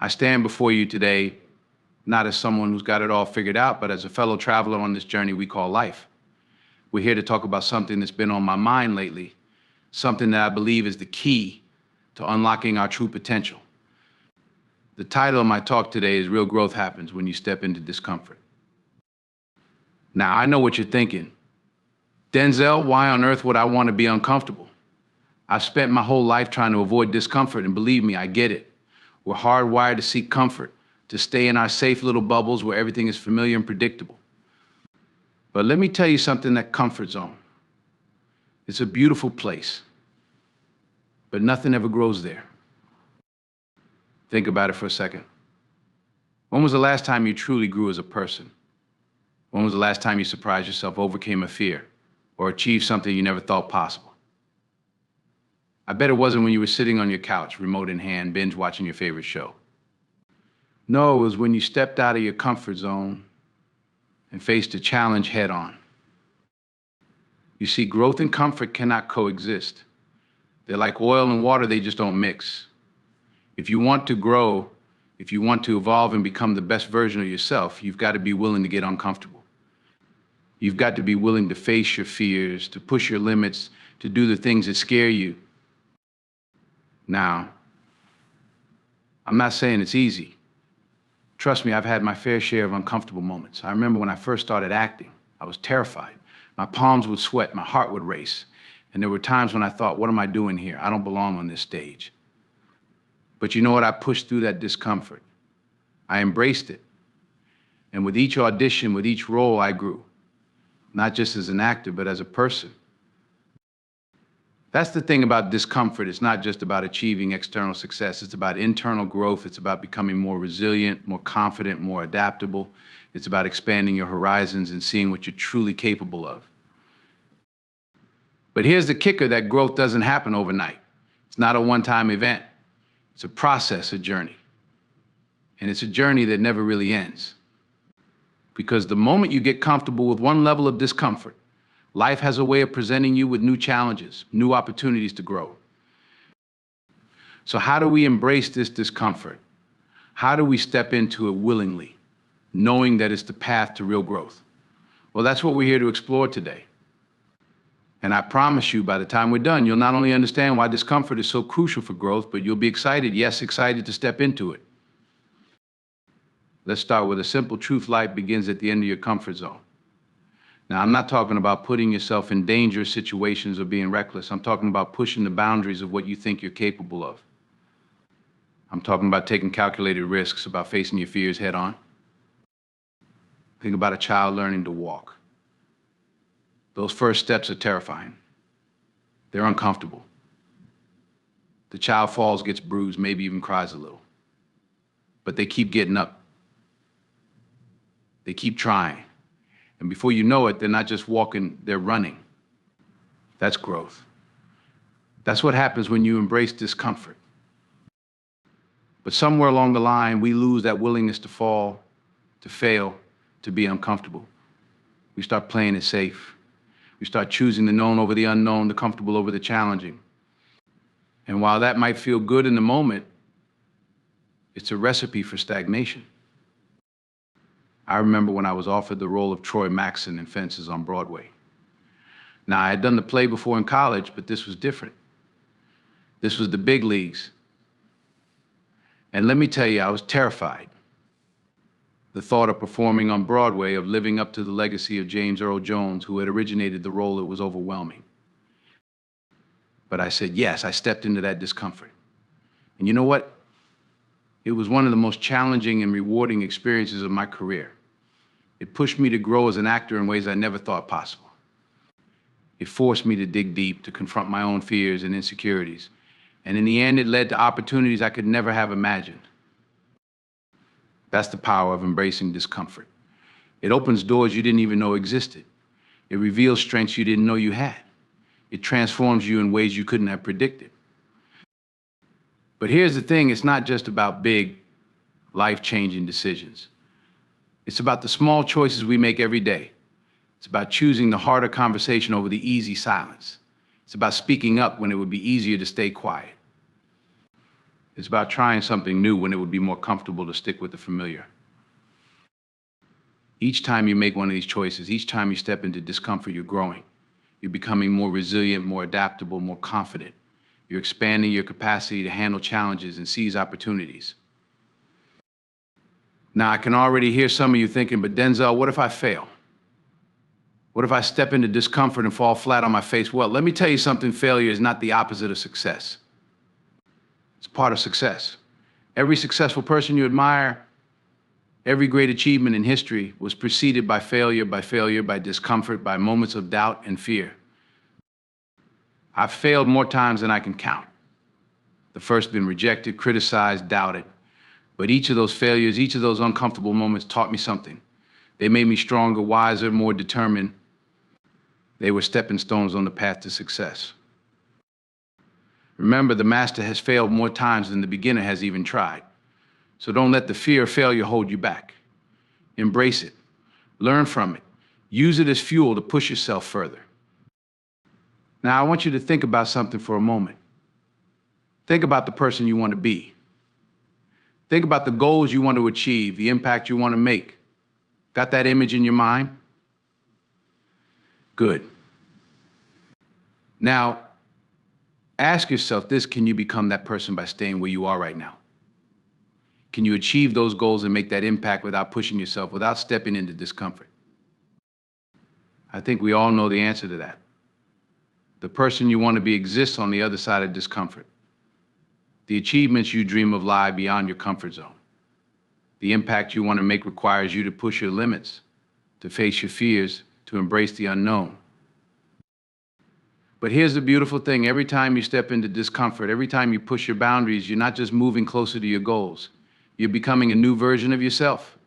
I stand before you today not as someone who's got it all figured out, but as a fellow traveler on this journey we call life. We're here to talk about something that's been on my mind lately, something that I believe is the key to unlocking our true potential. The title of my talk today is Real Growth Happens When You Step into Discomfort. Now, I know what you're thinking. Denzel, why on earth would I want to be uncomfortable? I've spent my whole life trying to avoid discomfort, and believe me, I get it. We're hardwired to seek comfort, to stay in our safe little bubbles where everything is familiar and predictable. But let me tell you something, that comfort zone. It's a beautiful place, but nothing ever grows there. Think about it for a second. When was the last time you truly grew as a person? When was the last time you surprised yourself, overcame a fear, or achieved something you never thought possible? I bet it wasn't when you were sitting on your couch, remote in hand, binge watching your favorite show. No, it was when you stepped out of your comfort zone and faced a challenge head on. You see, growth and comfort cannot coexist. They're like oil and water, they just don't mix. If you want to grow, if you want to evolve and become the best version of yourself, you've got to be willing to get uncomfortable. You've got to be willing to face your fears, to push your limits, to do the things that scare you. Now, I'm not saying it's easy. Trust me, I've had my fair share of uncomfortable moments. I remember when I first started acting, I was terrified. My palms would sweat, my heart would race. And there were times when I thought, what am I doing here? I don't belong on this stage. But you know what? I pushed through that discomfort. I embraced it. And with each audition, with each role, I grew. Not just as an actor, but as a person. That's the thing about discomfort. It's not just about achieving external success. It's about internal growth. It's about becoming more resilient, more confident, more adaptable. It's about expanding your horizons and seeing what you're truly capable of. But here's the kicker, that growth doesn't happen overnight. It's not a one-time event. It's a process, a journey. And it's a journey that never really ends. Because the moment you get comfortable with one level of discomfort, life has a way of presenting you with new challenges, new opportunities to grow. So how do we embrace this discomfort? How do we step into it willingly, knowing that it's the path to real growth? Well, that's what we're here to explore today. And I promise you, by the time we're done, you'll not only understand why discomfort is so crucial for growth, but you'll be excited, yes, excited to step into it. Let's start with a simple truth. Life begins at the end of your comfort zone. Now, I'm not talking about putting yourself in dangerous situations or being reckless. I'm talking about pushing the boundaries of what you think you're capable of. I'm talking about taking calculated risks, about facing your fears head on. Think about a child learning to walk. Those first steps are terrifying. They're uncomfortable. The child falls, gets bruised, maybe even cries a little. But they keep getting up. They keep trying. And before you know it, they're not just walking, they're running. That's growth. That's what happens when you embrace discomfort. But somewhere along the line, we lose that willingness to fall, to fail, to be uncomfortable. We start playing it safe. We start choosing the known over the unknown, the comfortable over the challenging. And while that might feel good in the moment, it's a recipe for stagnation. I remember when I was offered the role of Troy Maxson in Fences on Broadway. Now, I had done the play before in college, but this was different. This was the big leagues. And let me tell you, I was terrified. The thought of performing on Broadway, of living up to the legacy of James Earl Jones, who had originated the role, it was overwhelming. But I said yes, I stepped into that discomfort. And you know what? It was one of the most challenging and rewarding experiences of my career. It pushed me to grow as an actor in ways I never thought possible. It forced me to dig deep, to confront my own fears and insecurities. And in the end, it led to opportunities I could never have imagined. That's the power of embracing discomfort. It opens doors you didn't even know existed. It reveals strengths you didn't know you had. It transforms you in ways you couldn't have predicted. But here's the thing, it's not just about big, life-changing decisions. It's about the small choices we make every day. It's about choosing the harder conversation over the easy silence. It's about speaking up when it would be easier to stay quiet. It's about trying something new when it would be more comfortable to stick with the familiar. Each time you make one of these choices, each time you step into discomfort, you're growing. You're becoming more resilient, more adaptable, more confident. You're expanding your capacity to handle challenges and seize opportunities. Now, I can already hear some of you thinking, but Denzel, what if I fail? What if I step into discomfort and fall flat on my face? Well, let me tell you something, failure is not the opposite of success. It's part of success. Every successful person you admire, every great achievement in history was preceded by failure, by discomfort, by moments of doubt and fear. I've failed more times than I can count. The first been rejected, criticized, doubted. But each of those failures, each of those uncomfortable moments taught me something. They made me stronger, wiser, more determined. They were stepping stones on the path to success. Remember, the master has failed more times than the beginner has even tried. So don't let the fear of failure hold you back. Embrace it. Learn from it. Use it as fuel to push yourself further. Now, I want you to think about something for a moment. Think about the person you want to be. Think about the goals you want to achieve, the impact you want to make. Got that image in your mind? Good. Now, ask yourself this: can you become that person by staying where you are right now? Can you achieve those goals and make that impact without pushing yourself, without stepping into discomfort? I think we all know the answer to that. The person you want to be exists on the other side of discomfort. The achievements you dream of lie beyond your comfort zone. The impact you want to make requires you to push your limits, to face your fears, to embrace the unknown. But here's the beautiful thing: every time you step into discomfort, every time you push your boundaries, you're not just moving closer to your goals. You're becoming a new version of yourself.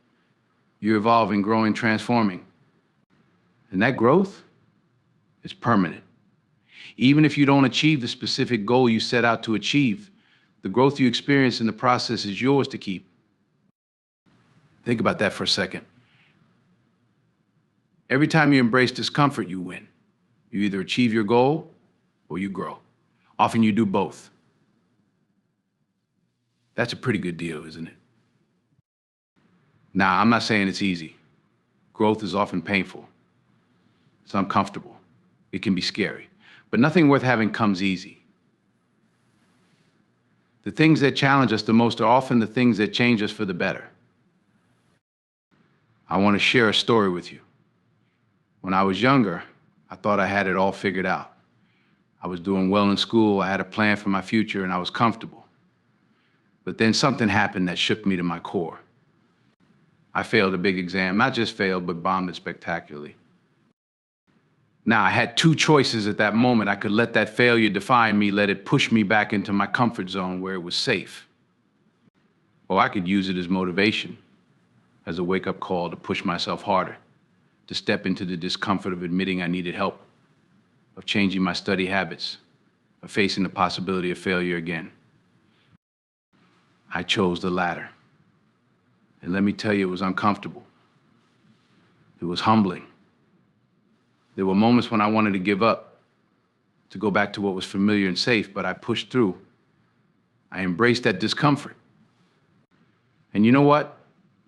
You're evolving, growing, transforming. And that growth is permanent. Even if you don't achieve the specific goal you set out to achieve, the growth you experience in the process is yours to keep. Think about that for a second. Every time you embrace discomfort, you win. You either achieve your goal or you grow. Often you do both. That's a pretty good deal, isn't it? Now, I'm not saying it's easy. Growth is often painful. It's uncomfortable. It can be scary. But nothing worth having comes easy. The things that challenge us the most are often the things that change us for the better. I want to share a story with you. When I was younger, I thought I had it all figured out. I was doing well in school, I had a plan for my future, and I was comfortable. But then something happened that shook me to my core. I failed a big exam, not just failed, but bombed it spectacularly. Now, I had two choices at that moment. I could let that failure define me, let it push me back into my comfort zone where it was safe. Or I could use it as motivation, as a wake-up call to push myself harder, to step into the discomfort of admitting I needed help, of changing my study habits, of facing the possibility of failure again. I chose the latter. And let me tell you, it was uncomfortable. It was humbling. There were moments when I wanted to give up, to go back to what was familiar and safe, but I pushed through. I embraced that discomfort. And you know what?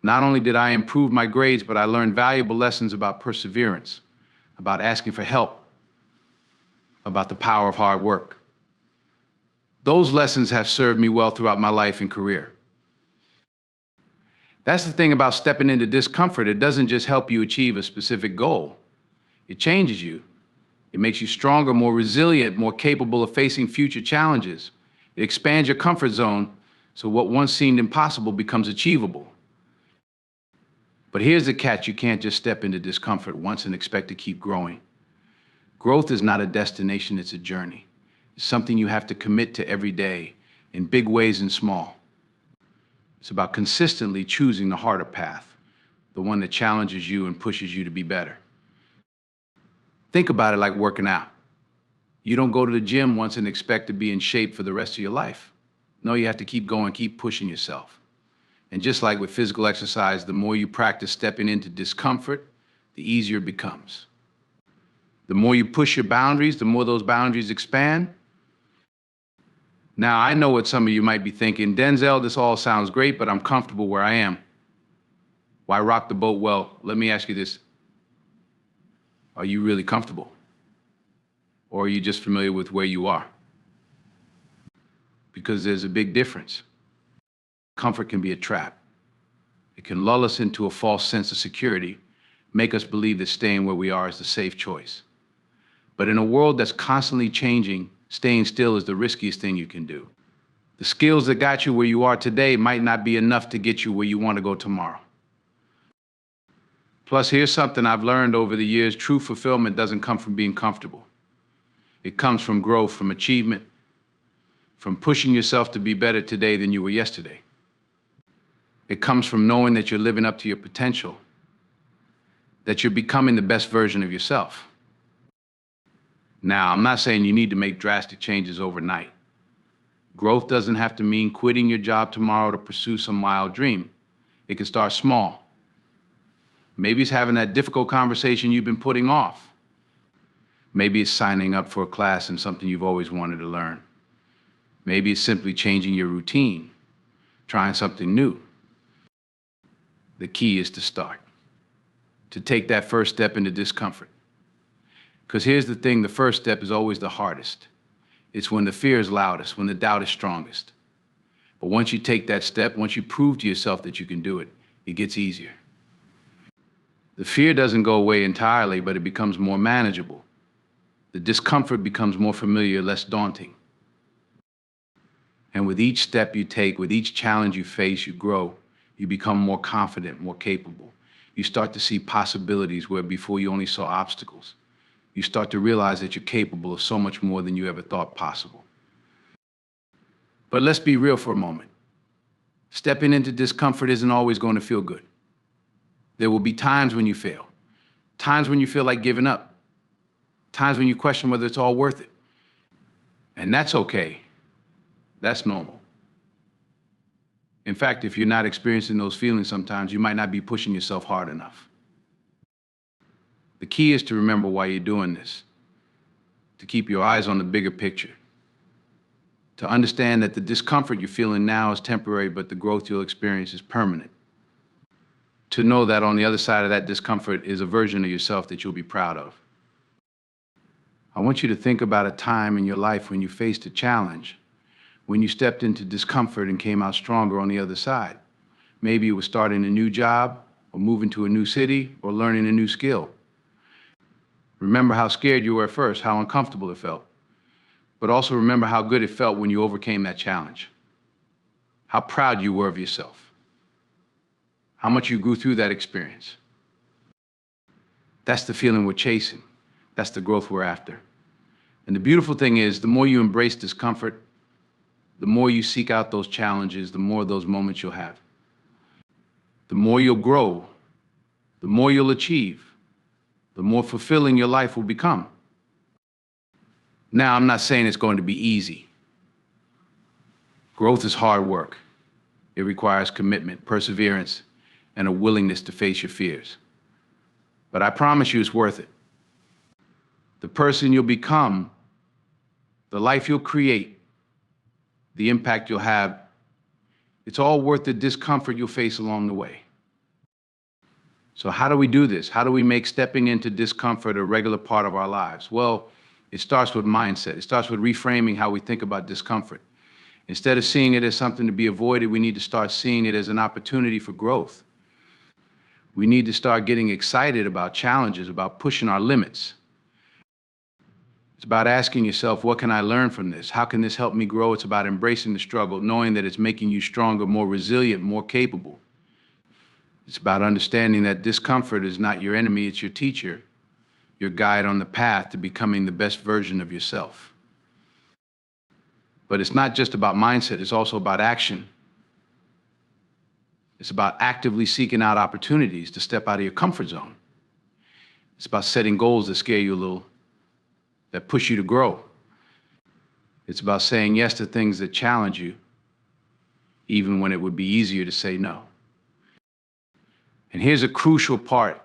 Not only did I improve my grades, but I learned valuable lessons about perseverance, about asking for help, about the power of hard work. Those lessons have served me well throughout my life and career. That's the thing about stepping into discomfort. It doesn't just help you achieve a specific goal. It changes you. It makes you stronger, more resilient, more capable of facing future challenges. It expands your comfort zone so what once seemed impossible becomes achievable. But here's the catch: you can't just step into discomfort once and expect to keep growing. Growth is not a destination, it's a journey. It's something you have to commit to every day, in big ways and small. It's about consistently choosing the harder path, the one that challenges you and pushes you to be better. Think about it like working out. You don't go to the gym once and expect to be in shape for the rest of your life. No, you have to keep going, keep pushing yourself. And just like with physical exercise, the more you practice stepping into discomfort, the easier it becomes. The more you push your boundaries, the more those boundaries expand. Now, I know what some of you might be thinking. Denzel, this all sounds great, but I'm comfortable where I am. Why rock the boat? Well, let me ask you this. Are you really comfortable? Or are you just familiar with where you are? Because there's a big difference. Comfort can be a trap. It can lull us into a false sense of security, make us believe that staying where we are is the safe choice. But in a world that's constantly changing, staying still is the riskiest thing you can do. The skills that got you where you are today might not be enough to get you where you want to go tomorrow. Plus, here's something I've learned over the years. True fulfillment doesn't come from being comfortable. It comes from growth, from achievement, from pushing yourself to be better today than you were yesterday. It comes from knowing that you're living up to your potential, that you're becoming the best version of yourself. Now, I'm not saying you need to make drastic changes overnight. Growth doesn't have to mean quitting your job tomorrow to pursue some wild dream. It can start small. Maybe it's having that difficult conversation you've been putting off. Maybe it's signing up for a class in something you've always wanted to learn. Maybe it's simply changing your routine, trying something new. The key is to start, to take that first step into discomfort. Because here's the thing, the first step is always the hardest. It's when the fear is loudest, when the doubt is strongest. But once you take that step, once you prove to yourself that you can do it, it gets easier. The fear doesn't go away entirely, but it becomes more manageable. The discomfort becomes more familiar, less daunting. And with each step you take, with each challenge you face, you grow. You become more confident, more capable. You start to see possibilities where before you only saw obstacles. You start to realize that you're capable of so much more than you ever thought possible. But let's be real for a moment. Stepping into discomfort isn't always going to feel good. There will be times when you fail, times when you feel like giving up, times when you question whether it's all worth it. And that's okay. That's normal. In fact, if you're not experiencing those feelings sometimes, you might not be pushing yourself hard enough. The key is to remember why you're doing this, to keep your eyes on the bigger picture, to understand that the discomfort you're feeling now is temporary, but the growth you'll experience is permanent. To know that on the other side of that discomfort is a version of yourself that you'll be proud of. I want you to think about a time in your life when you faced a challenge, when you stepped into discomfort and came out stronger on the other side. Maybe it was starting a new job, or moving to a new city, or learning a new skill. Remember how scared you were at first, how uncomfortable it felt. But also remember how good it felt when you overcame that challenge. How proud you were of yourself. How much you grew through that experience. That's the feeling we're chasing. That's the growth we're after. And the beautiful thing is, the more you embrace discomfort, the more you seek out those challenges, the more of those moments you'll have. The more you'll grow, the more you'll achieve, the more fulfilling your life will become. Now, I'm not saying it's going to be easy. Growth is hard work. It requires commitment, perseverance, and a willingness to face your fears. But I promise you it's worth it. The person you'll become, the life you'll create, the impact you'll have, it's all worth the discomfort you'll face along the way. So how do we do this? How do we make stepping into discomfort a regular part of our lives? Well, it starts with mindset. It starts with reframing how we think about discomfort. Instead of seeing it as something to be avoided, we need to start seeing it as an opportunity for growth. We need to start getting excited about challenges, about pushing our limits. It's about asking yourself, what can I learn from this? How can this help me grow? It's about embracing the struggle, knowing that it's making you stronger, more resilient, more capable. It's about understanding that discomfort is not your enemy, it's your teacher, your guide on the path to becoming the best version of yourself. But it's not just about mindset, it's also about action. It's about actively seeking out opportunities to step out of your comfort zone. It's about setting goals that scare you a little, that push you to grow. It's about saying yes to things that challenge you, even when it would be easier to say no. And here's a crucial part.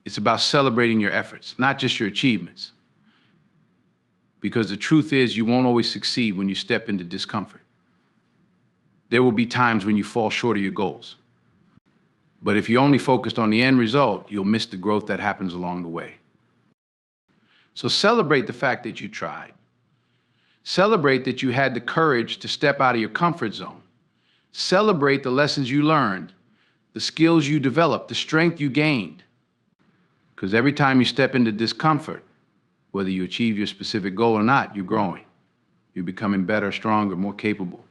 It's about celebrating your efforts, not just your achievements. because the truth is you won't always succeed when you step into discomfort. There will be times when you fall short of your goals. But if you're only focused on the end result, you'll miss the growth that happens along the way. So celebrate the fact that you tried. Celebrate that you had the courage to step out of your comfort zone. Celebrate the lessons you learned, the skills you developed, the strength you gained. Because every time you step into discomfort, whether you achieve your specific goal or not, you're growing. You're becoming better, stronger, more capable.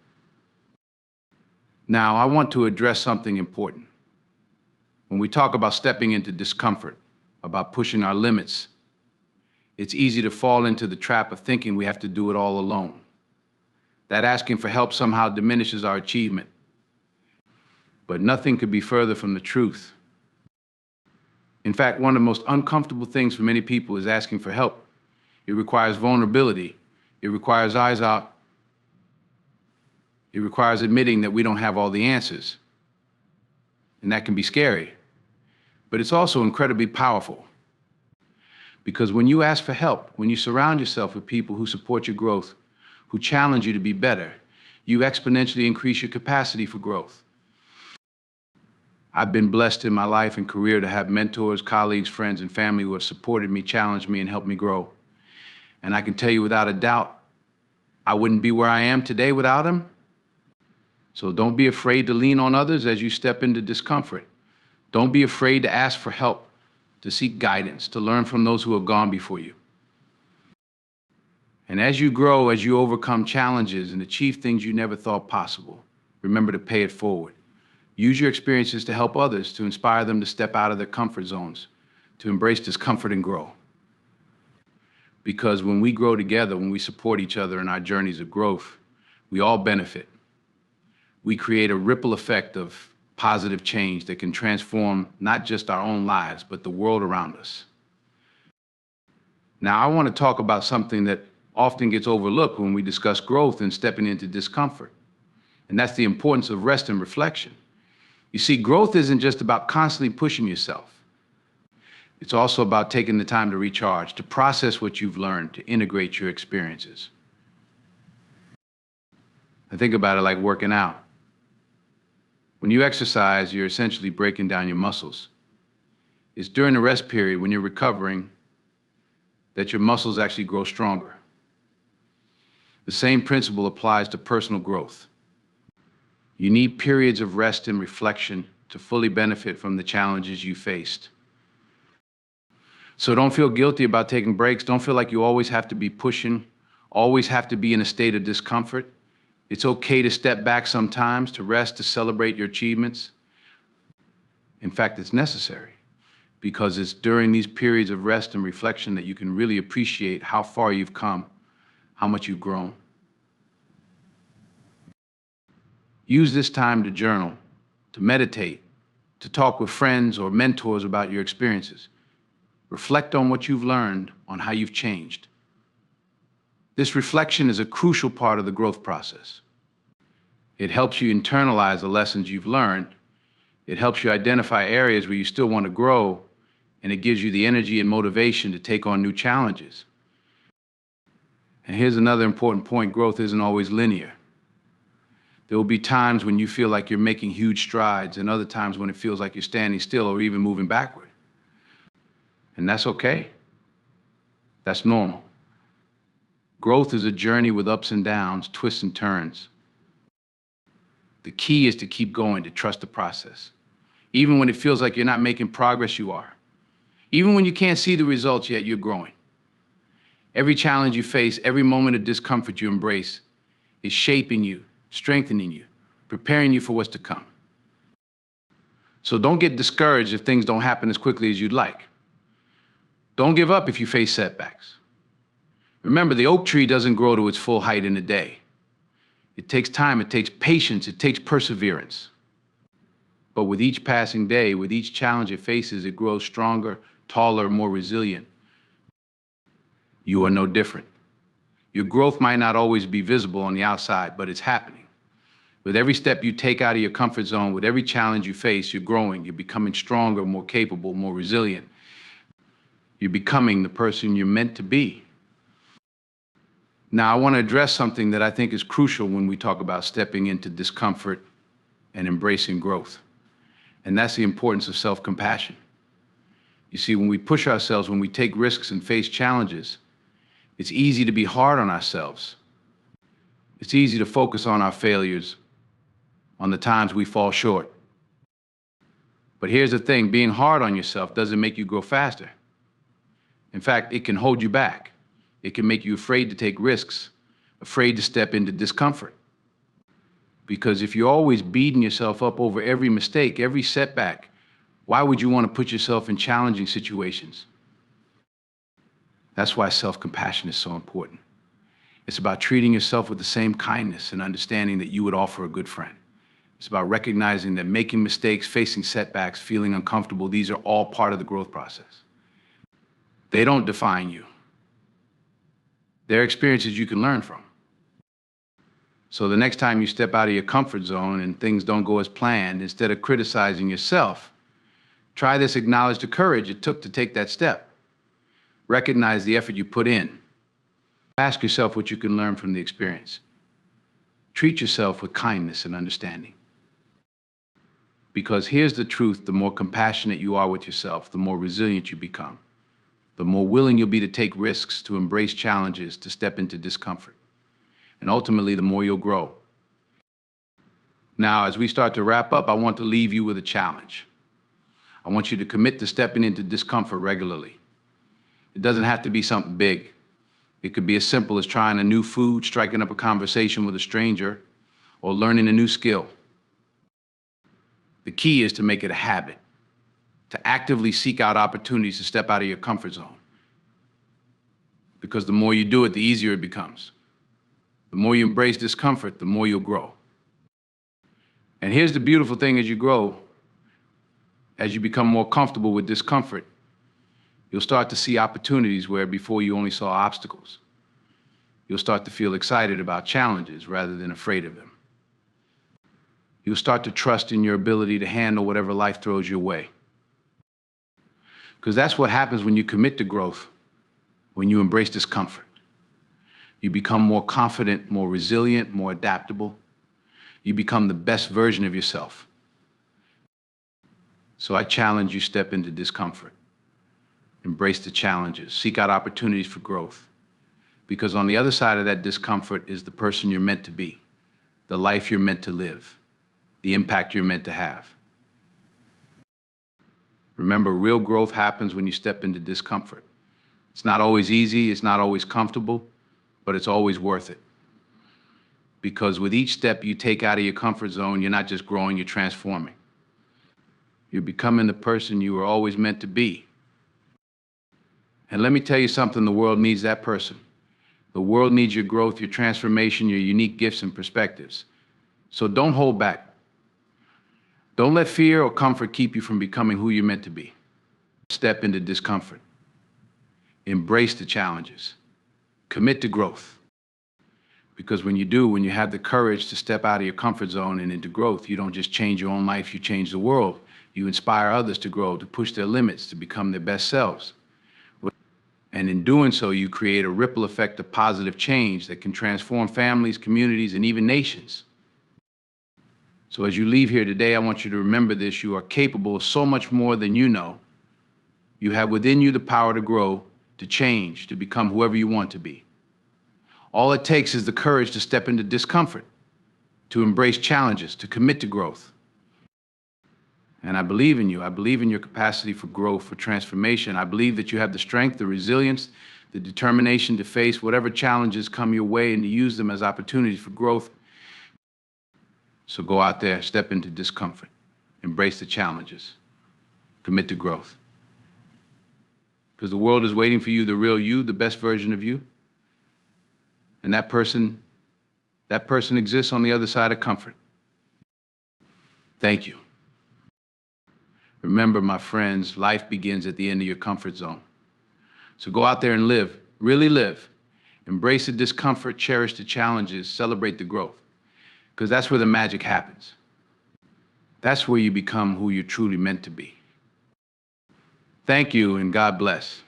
Now, I want to address something important. When we talk about stepping into discomfort, about pushing our limits, it's easy to fall into the trap of thinking we have to do it all alone. That asking for help somehow diminishes our achievement. But nothing could be further from the truth. In fact, one of the most uncomfortable things for many people is asking for help. It requires vulnerability. It requires eyes out. It requires admitting that we don't have all the answers. And that can be scary. But it's also incredibly powerful. Because when you ask for help, when you surround yourself with people who support your growth, who challenge you to be better, you exponentially increase your capacity for growth. I've been blessed in my life and career to have mentors, colleagues, friends, and family who have supported me, challenged me, and helped me grow. And I can tell you without a doubt, I wouldn't be where I am today without them. So don't be afraid to lean on others as you step into discomfort. Don't be afraid to ask for help, to seek guidance, to learn from those who have gone before you. And as you grow, as you overcome challenges and achieve things you never thought possible, remember to pay it forward. Use your experiences to help others, to inspire them to step out of their comfort zones, to embrace discomfort and grow. Because when we grow together, when we support each other in our journeys of growth, we all benefit. We create a ripple effect of positive change that can transform not just our own lives, but the world around us. Now, I want to talk about something that often gets overlooked when we discuss growth and stepping into discomfort, and that's the importance of rest and reflection. You see, growth isn't just about constantly pushing yourself. It's also about taking the time to recharge, to process what you've learned, to integrate your experiences. I think about it like working out. When you exercise, you're essentially breaking down your muscles. It's during the rest period, when you're recovering, that your muscles actually grow stronger. The same principle applies to personal growth. You need periods of rest and reflection to fully benefit from the challenges you faced. So don't feel guilty about taking breaks. Don't feel like you always have to be pushing, always have to be in a state of discomfort. It's okay to step back sometimes, to rest, to celebrate your achievements. In fact, it's necessary, because it's during these periods of rest and reflection that you can really appreciate how far you've come, how much you've grown. Use this time to journal, to meditate, to talk with friends or mentors about your experiences. Reflect on what you've learned, on how you've changed. This reflection is a crucial part of the growth process. It helps you internalize the lessons you've learned. It helps you identify areas where you still want to grow, and it gives you the energy and motivation to take on new challenges. And here's another important point: growth isn't always linear. There will be times when you feel like you're making huge strides, and other times when it feels like you're standing still or even moving backward. And that's okay. That's normal. Growth is a journey with ups and downs, twists and turns. The key is to keep going, to trust the process. Even when it feels like you're not making progress, you are. Even when you can't see the results yet, you're growing. Every challenge you face, every moment of discomfort you embrace is shaping you, strengthening you, preparing you for what's to come. So don't get discouraged if things don't happen as quickly as you'd like. Don't give up if you face setbacks. Remember, the oak tree doesn't grow to its full height in a day. It takes time, it takes patience, it takes perseverance. But with each passing day, with each challenge it faces, it grows stronger, taller, more resilient. You are no different. Your growth might not always be visible on the outside, but it's happening. With every step you take out of your comfort zone, with every challenge you face, you're growing, you're becoming stronger, more capable, more resilient. You're becoming the person you're meant to be. Now, I want to address something that I think is crucial when we talk about stepping into discomfort and embracing growth, and that's the importance of self-compassion. You see, when we push ourselves, when we take risks and face challenges, it's easy to be hard on ourselves. It's easy to focus on our failures, on the times we fall short. But here's the thing, being hard on yourself doesn't make you grow faster. In fact, it can hold you back. It can make you afraid to take risks, afraid to step into discomfort. Because if you're always beating yourself up over every mistake, every setback, why would you want to put yourself in challenging situations? That's why self-compassion is so important. It's about treating yourself with the same kindness and understanding that you would offer a good friend. It's about recognizing that making mistakes, facing setbacks, feeling uncomfortable, these are all part of the growth process. They don't define you. They're experiences you can learn from. So the next time you step out of your comfort zone and things don't go as planned, instead of criticizing yourself, try this, acknowledge the courage it took to take that step. Recognize the effort you put in. Ask yourself what you can learn from the experience. Treat yourself with kindness and understanding. Because here's the truth, the more compassionate you are with yourself, the more resilient you become. The more willing you'll be to take risks, to embrace challenges, to step into discomfort. And ultimately, the more you'll grow. Now, as we start to wrap up, I want to leave you with a challenge. I want you to commit to stepping into discomfort regularly. It doesn't have to be something big. It could be as simple as trying a new food, striking up a conversation with a stranger, or learning a new skill. The key is to make it a habit, to actively seek out opportunities to step out of your comfort zone. Because the more you do it, the easier it becomes. The more you embrace discomfort, the more you'll grow. And here's the beautiful thing: as you grow, as you become more comfortable with discomfort, you'll start to see opportunities where before you only saw obstacles. You'll start to feel excited about challenges rather than afraid of them. You'll start to trust in your ability to handle whatever life throws your way. Because that's what happens when you commit to growth, when you embrace discomfort. You become more confident, more resilient, more adaptable. You become the best version of yourself. So I challenge you, step into discomfort. Embrace the challenges, seek out opportunities for growth. Because on the other side of that discomfort is the person you're meant to be, the life you're meant to live, the impact you're meant to have. Remember, real growth happens when you step into discomfort. It's not always easy, it's not always comfortable, but it's always worth it. Because with each step you take out of your comfort zone, you're not just growing, you're transforming. You're becoming the person you were always meant to be. And let me tell you something, the world needs that person. The world needs your growth, your transformation, your unique gifts and perspectives. So don't hold back. Don't let fear or comfort keep you from becoming who you're meant to be. Step into discomfort. Embrace the challenges. Commit to growth. Because when you do, when you have the courage to step out of your comfort zone and into growth, you don't just change your own life, you change the world. You inspire others to grow, to push their limits, to become their best selves. And in doing so, you create a ripple effect of positive change that can transform families, communities, and even nations. So as you leave here today, I want you to remember this: you are capable of so much more than you know. You have within you the power to grow, to change, to become whoever you want to be. All it takes is the courage to step into discomfort, to embrace challenges, to commit to growth. And I believe in you. I believe in your capacity for growth, for transformation. I believe that you have the strength, the resilience, the determination to face whatever challenges come your way and to use them as opportunities for growth. So go out there, step into discomfort, embrace the challenges, commit to growth. Because the world is waiting for you, the real you, the best version of you. And that person exists on the other side of comfort. Thank you. Remember, my friends, life begins at the end of your comfort zone. So go out there and live, really live. Embrace the discomfort, cherish the challenges, celebrate the growth. Because that's where the magic happens. That's where you become who you're truly meant to be. Thank you, and God bless.